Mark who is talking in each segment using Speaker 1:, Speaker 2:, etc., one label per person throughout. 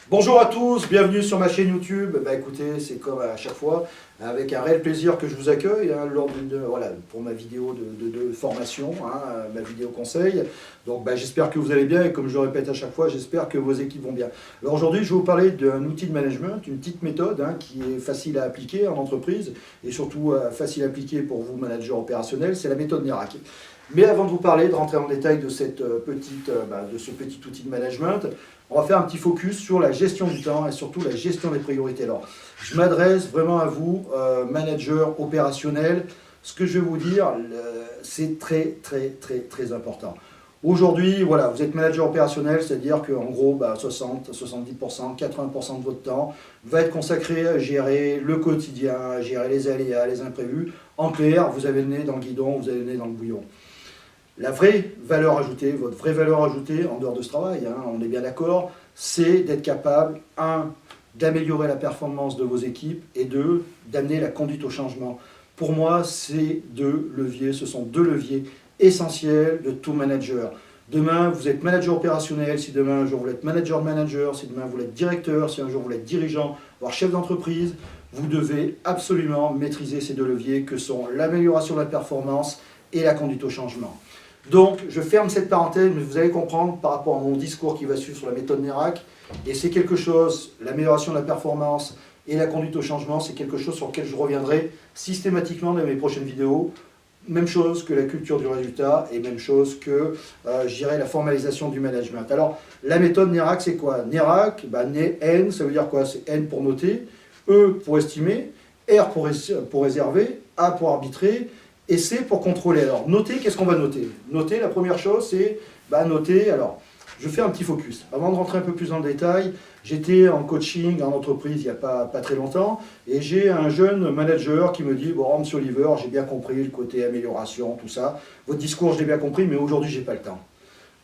Speaker 1: Bonjour à tous, bienvenue sur ma chaîne YouTube. Écoutez, c'est comme à chaque fois, avec un réel plaisir que je vous accueille lors pour ma vidéo de formation, ma vidéo conseil. Donc j'espère que vous allez bien et comme je le répète à chaque fois, j'espère que vos équipes vont bien. Alors aujourd'hui, je vais vous parler d'un outil de management, une petite méthode qui est facile à appliquer en entreprise et surtout facile à appliquer pour vous, managers opérationnels, c'est la méthode NERAC. Mais avant de vous parler, de rentrer en détail de, ce petit outil de management, on va faire un petit focus sur la gestion du temps et surtout la gestion des priorités. Alors, je m'adresse vraiment à vous, managers opérationnels. Ce que je vais vous dire, c'est très important. Aujourd'hui, voilà, vous êtes manager opérationnel, c'est-à-dire qu'en gros, 60, 70%, 80% de votre temps va être consacré à gérer le quotidien, à gérer les aléas, les imprévus. En clair, vous avez le nez dans le guidon, vous avez le nez dans le bouillon. La vraie valeur ajoutée, votre vraie valeur ajoutée en dehors de ce travail, on est bien d'accord, c'est d'être capable, d'améliorer la performance de vos équipes et d'amener la conduite au changement. Pour moi, ces deux leviers, ce sont deux leviers essentiels de tout manager. Demain, vous êtes manager opérationnel, si demain un jour vous êtes manager, si demain vous êtes directeur, si un jour vous êtes dirigeant, voire chef d'entreprise, vous devez absolument maîtriser ces deux leviers que sont l'amélioration de la performance et la conduite au changement. Donc, je ferme cette parenthèse, mais vous allez comprendre par rapport à mon discours qui va suivre sur la méthode NERAC, et c'est quelque chose, l'amélioration de la performance et la conduite au changement, c'est quelque chose sur lequel je reviendrai systématiquement dans mes prochaines vidéos. Même chose que la culture du résultat et même chose que, je dirais, la formalisation du management. Alors, la méthode NERAC, c'est quoi? NERAC, N, ça veut dire quoi? C'est N pour noter, E pour estimer, R pour réserver, A pour arbitrer, et C pour contrôler. Alors, noter, qu'est-ce qu'on va noter? Noter, la première chose, c'est noter. Alors, je fais un petit focus. Avant de rentrer un peu plus dans le détail, j'étais en coaching en entreprise il n'y a pas très longtemps, et j'ai un jeune manager qui me dit « Bon, monsieur Oliver, j'ai bien compris le côté amélioration, tout ça. Votre discours, je l'ai bien compris, mais aujourd'hui, je n'ai pas le temps. »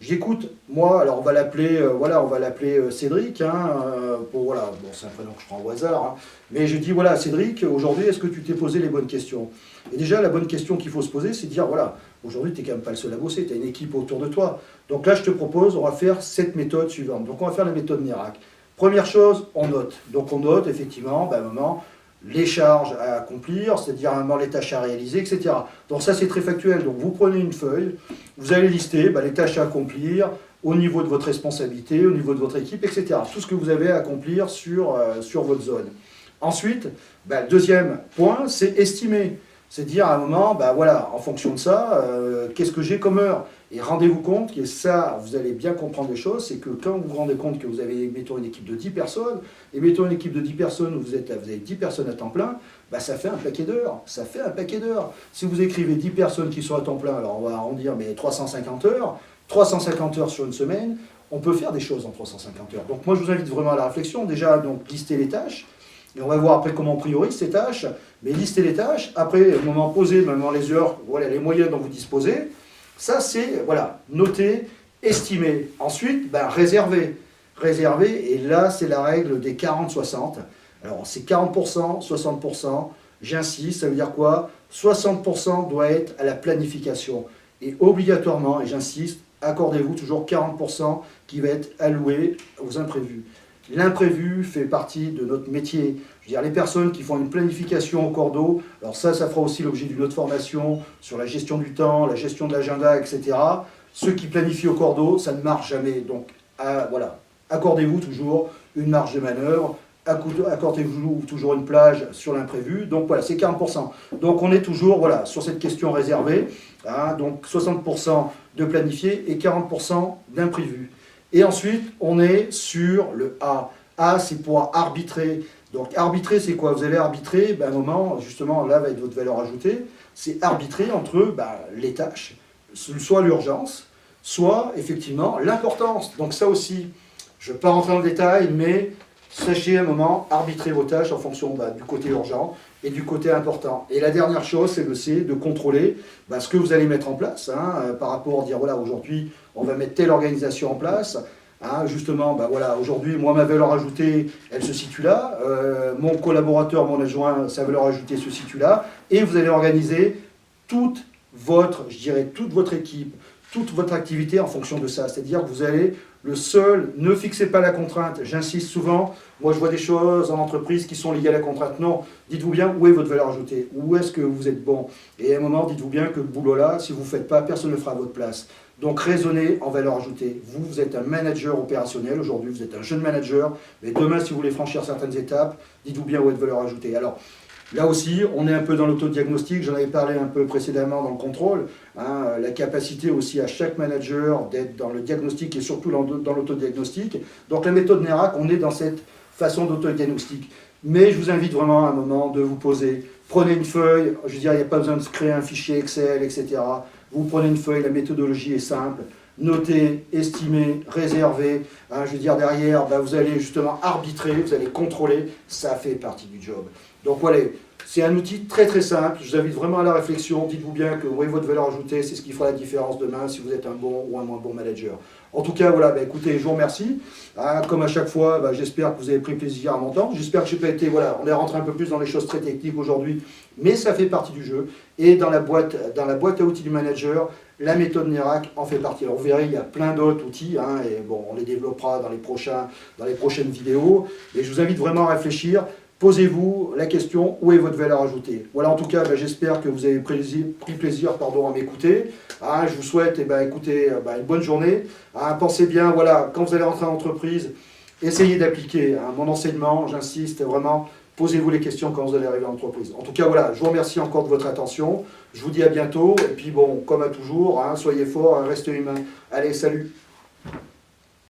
Speaker 1: J'écoute, moi, alors on va l'appeler Cédric, c'est un prénom que je prends au hasard, mais je dis, voilà, Cédric, aujourd'hui, est-ce que tu t'es posé les bonnes questions? Et déjà, la bonne question qu'il faut se poser, c'est de dire, voilà, aujourd'hui, tu n'es quand même pas le seul à bosser, tu as une équipe autour de toi. Donc là, je te propose, on va faire cette méthode suivante. Donc on va faire la méthode NERAC. Première chose, on note. Donc on note, effectivement, à un moment, les charges à accomplir, c'est-à-dire les tâches à réaliser, etc. Donc ça c'est très factuel, donc vous prenez une feuille, vous allez lister les tâches à accomplir au niveau de votre responsabilité, au niveau de votre équipe, etc. Tout ce que vous avez à accomplir sur votre zone. Ensuite, deuxième point, c'est estimer. C'est dire à un moment, en fonction de ça, qu'est-ce que j'ai comme heure? Et rendez-vous compte, et ça, vous allez bien comprendre les choses, c'est que quand vous vous rendez compte que vous avez, mettons, une équipe de 10 personnes, et mettons une équipe de 10 personnes où vous avez 10 personnes à temps plein, ça fait un paquet d'heures. Ça fait un paquet d'heures. Si vous écrivez 10 personnes qui sont à temps plein, alors on va arrondir, mais 350 heures sur une semaine, on peut faire des choses en 350 heures. Donc moi, je vous invite vraiment à la réflexion. Déjà, donc, lister les tâches. Et on va voir après comment on priorise ces tâches, mais lister les tâches, après, au moment posé, maintenant les heures, voilà les moyens dont vous disposez, ça c'est, noter, estimer. Ensuite, réserver. Réserver, et là c'est la règle des 40-60. Alors c'est 40%, 60%, j'insiste, ça veut dire quoi? 60% doit être à la planification. Et obligatoirement, et j'insiste, accordez-vous toujours 40% qui va être alloué aux imprévus. L'imprévu fait partie de notre métier. Je veux dire, les personnes qui font une planification au cordeau, alors ça fera aussi l'objet d'une autre formation sur la gestion du temps, la gestion de l'agenda, etc. Ceux qui planifient au cordeau, ça ne marche jamais. Donc, accordez-vous toujours une marge de manœuvre, accordez-vous toujours une plage sur l'imprévu. Donc voilà, c'est 40%. Donc on est toujours sur cette question réservée. Donc 60% de planifié et 40% d'imprévu. Et ensuite, on est sur le A. A, c'est pour arbitrer. Donc, arbitrer, c'est quoi? Vous allez arbitrer, un moment, justement, là va être votre valeur ajoutée, c'est arbitrer entre les tâches, soit l'urgence, soit, effectivement, l'importance. Donc, ça aussi, je ne vais pas rentrer dans le détail, mais sachez à un moment arbitrer vos tâches en fonction du côté urgent et du côté important. Et la dernière chose, c'est de contrôler ce que vous allez mettre en place, par rapport à dire, voilà, aujourd'hui, on va mettre telle organisation en place, justement, aujourd'hui, moi, ma valeur ajoutée, elle se situe là, mon collaborateur, mon adjoint, sa valeur ajoutée se situe là, et vous allez organiser toute votre équipe, toute votre activité en fonction de ça. C'est-à-dire que vous allez Ne fixez pas la contrainte, j'insiste souvent, moi je vois des choses en entreprise qui sont liées à la contrainte. Non, dites-vous bien où est votre valeur ajoutée, où est-ce que vous êtes bon. Et à un moment, dites-vous bien que le boulot là, si vous ne faites pas, personne ne le fera à votre place. Donc raisonnez en valeur ajoutée. Vous êtes un manager opérationnel, aujourd'hui vous êtes un jeune manager, mais demain si vous voulez franchir certaines étapes, dites-vous bien où est votre valeur ajoutée. Alors, là aussi, on est un peu dans l'autodiagnostic, j'en avais parlé un peu précédemment dans le contrôle, hein, la capacité aussi à chaque manager d'être dans le diagnostic et surtout dans l'autodiagnostic. Donc la méthode NERAC, on est dans cette façon d'autodiagnostic. Mais je vous invite vraiment à un moment de vous poser, prenez une feuille, je veux dire, il n'y a pas besoin de créer un fichier Excel, etc. Vous prenez une feuille, la méthodologie est simple. Notez, estimez, réservez. Hein, je veux dire, derrière, vous allez justement arbitrer, vous allez contrôler. Ça fait partie du job. Donc voilà, c'est un outil très très simple. Je vous invite vraiment à la réflexion. Dites-vous bien que où est votre valeur ajoutée, c'est ce qui fera la différence demain si vous êtes un bon ou un moins bon manager. En tout cas, voilà, écoutez, je vous remercie. Hein, comme à chaque fois, j'espère que vous avez pris plaisir à m'entendre. J'espère que je n'ai pas été, voilà, on est rentré un peu plus dans les choses très techniques aujourd'hui, mais ça fait partie du jeu. Et dans la boîte à outils du manager, la méthode NERAC en fait partie. Alors vous verrez, il y a plein d'autres outils, hein, et bon, on les développera dans les prochaines vidéos. Et je vous invite vraiment à réfléchir. Posez-vous la question, où est votre valeur ajoutée? Voilà, en tout cas, j'espère que vous avez pris plaisir à m'écouter. Hein, je vous souhaite écoutez, une bonne journée. Hein, pensez bien, voilà, quand vous allez rentrer en entreprise, essayez d'appliquer mon enseignement, j'insiste vraiment, posez-vous les questions quand vous allez arriver en entreprise. En tout cas, voilà, je vous remercie encore de votre attention. Je vous dis à bientôt. Et puis, bon, comme à toujours, soyez forts, restez humains. Allez, salut!